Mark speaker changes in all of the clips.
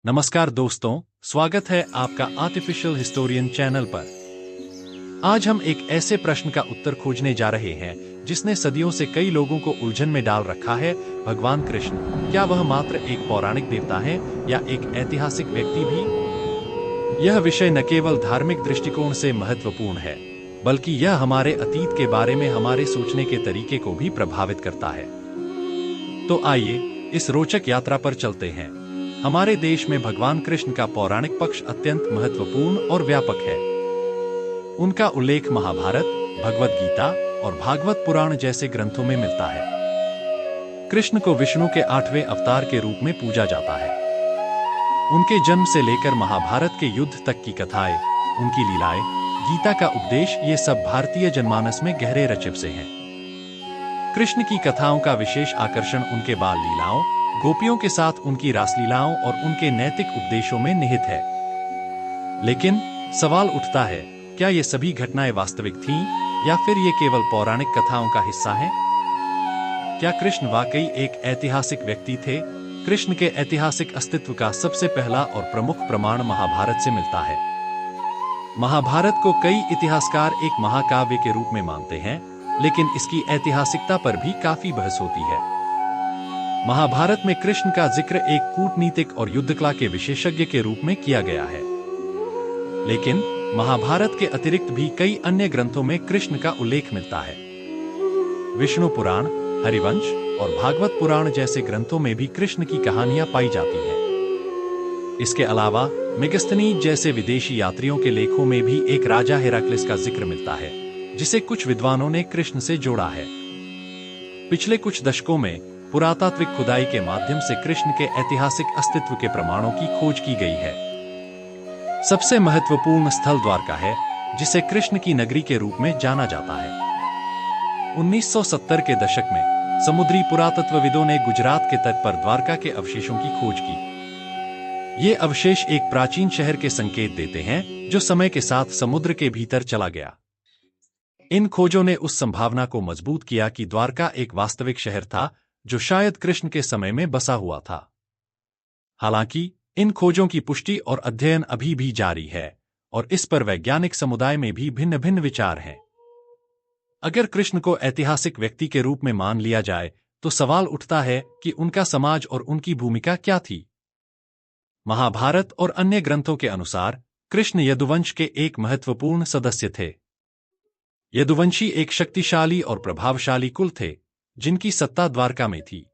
Speaker 1: नमस्कार दोस्तों, स्वागत है आपका आर्टिफिशियल हिस्टोरियन चैनल पर। आज हम एक ऐसे प्रश्न का उत्तर खोजने जा रहे हैं जिसने सदियों से कई लोगों को उलझन में डाल रखा है। भगवान कृष्ण, क्या वह मात्र एक पौराणिक देवता है या एक ऐतिहासिक व्यक्ति भी? यह विषय न केवल धार्मिक दृष्टिकोण से महत्वपूर्ण है, बल्कि यह हमारे अतीत के बारे में हमारे सोचने के तरीके को भी प्रभावित करता है। तो आइए इस रोचक यात्रा पर चलते हैं। हमारे देश में भगवान कृष्ण का पौराणिक पक्ष अत्यंत महत्वपूर्ण और व्यापक है। उनका उल्लेख महाभारत, भगवद गीता और भागवत पुराण जैसे ग्रंथों में मिलता है। कृष्ण को विष्णु के 8वें अवतार के रूप में पूजा जाता है। उनके जन्म से लेकर महाभारत के युद्ध तक की कथाएं, उनकी लीलाएं, गीता का उपदेश, ये सब भारतीय जनमानस में गहरे रचे बसे हैं। कृष्ण की कथाओं का विशेष आकर्षण उनके बाल लीलाओं, गोपियों के साथ उनकी रासलीलाओं और उनके नैतिक उपदेशों में निहित है। लेकिन सवाल उठता है, क्या ये सभी घटनाएं वास्तविक थीं या फिर ये केवल पौराणिक कथाओं का हिस्सा हैं? क्या कृष्ण वाकई एक ऐतिहासिक व्यक्ति थे? कृष्ण के ऐतिहासिक अस्तित्व का सबसे पहला और प्रमुख प्रमाण महाभारत से मिलता है। महाभारत को कई इतिहासकार एक महाकाव्य के रूप में मानते हैं, लेकिन इसकी ऐतिहासिकता पर भी काफी बहस होती है। महाभारत में कृष्ण का जिक्र एक कूटनीतिक और युद्धकला के विशेषज्ञ के रूप में किया गया है। लेकिन महाभारत के अतिरिक्त भी कई अन्य ग्रंथों में कृष्ण का उल्लेख मिलता है। विष्णु पुराण, हरिवंश और भागवत पुराण जैसे ग्रंथों में भी कृष्ण की कहानियां पाई जाती हैं। इसके अलावा मेगस्थनीज जैसे विदेशी यात्रियों के लेखों में भी एक राजा हेराक्लिस का जिक्र मिलता है, जिसे कुछ विद्वानों ने कृष्ण से जोड़ा है। पिछले कुछ दशकों में पुरातात्विक खुदाई के माध्यम से कृष्ण के ऐतिहासिक अस्तित्व के प्रमाणों की खोज की गई है। सबसे महत्वपूर्ण स्थल द्वारका है, जिसे कृष्ण की नगरी के रूप में जाना जाता है। 1970 के दशक में समुद्री पुरातत्वविदों ने गुजरात के तट पर द्वारका के अवशेषों की खोज की। ये अवशेष एक प्राचीन शहर के संकेत देते हैं, जो समय के साथ समुद्र के भीतर चला गया। इन खोजों ने उस संभावना को मजबूत किया कि द्वारका एक वास्तविक शहर था, जो शायद कृष्ण के समय में बसा हुआ था। हालांकि इन खोजों की पुष्टि और अध्ययन अभी भी जारी है, और इस पर वैज्ञानिक समुदाय में भी भिन्न भिन्न विचार हैं। अगर कृष्ण को ऐतिहासिक व्यक्ति के रूप में मान लिया जाए, तो सवाल उठता है कि उनका समाज और उनकी भूमिका क्या थी। महाभारत और अन्य ग्रंथों के अनुसार कृष्ण यदुवंश के एक महत्वपूर्ण सदस्य थे। यदुवंशी एक शक्तिशाली और प्रभावशाली कुल थे, जिनकी सत्ता द्वारका में थी।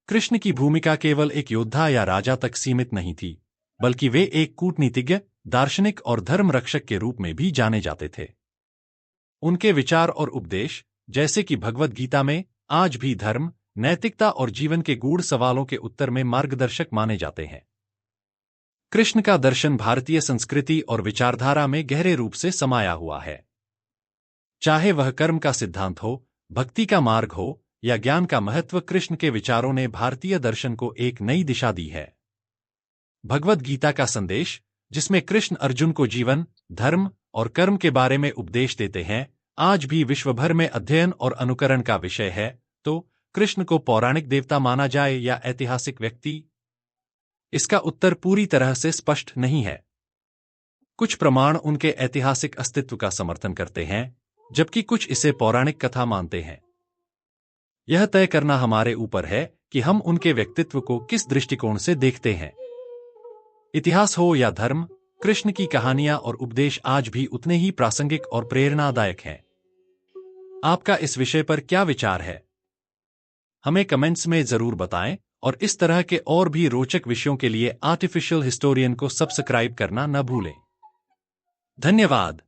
Speaker 1: कृष्ण की भूमिका केवल एक योद्धा या राजा तक सीमित नहीं थी, बल्कि वे एक कूटनीतिज्ञ, दार्शनिक और धर्म रक्षक के रूप में भी जाने जाते थे। उनके विचार और उपदेश, जैसे कि भगवद गीता में, आज भी धर्म, नैतिकता और जीवन के गूढ़ सवालों के उत्तर में मार्गदर्शक माने जाते हैं। कृष्ण का दर्शन भारतीय संस्कृति और विचारधारा में गहरे रूप से समाया हुआ है। चाहे वह कर्म का सिद्धांत हो, भक्ति का मार्ग हो या ज्ञान का महत्व, कृष्ण के विचारों ने भारतीय दर्शन को एक नई दिशा दी है। भगवद गीता का संदेश, जिसमें कृष्ण अर्जुन को जीवन, धर्म और कर्म के बारे में उपदेश देते हैं, आज भी विश्व भर में अध्ययन और अनुकरण का विषय है। तो कृष्ण को पौराणिक देवता माना जाए या ऐतिहासिक व्यक्ति? इसका उत्तर पूरी तरह से स्पष्ट नहीं है। कुछ प्रमाण उनके ऐतिहासिक अस्तित्व का समर्थन करते हैं, जबकि कुछ इसे पौराणिक कथा मानते हैं। यह तय करना हमारे ऊपर है कि हम उनके व्यक्तित्व को किस दृष्टिकोण से देखते हैं। इतिहास हो या धर्म, कृष्ण की कहानियां और उपदेश आज भी उतने ही प्रासंगिक और प्रेरणादायक हैं। आपका इस विषय पर क्या विचार है? हमें कमेंट्स में जरूर बताएं, और इस तरह के और भी रोचक विषयों के लिए आर्टिफिशियल हिस्टोरियन को सब्सक्राइब करना न भूलें। धन्यवाद।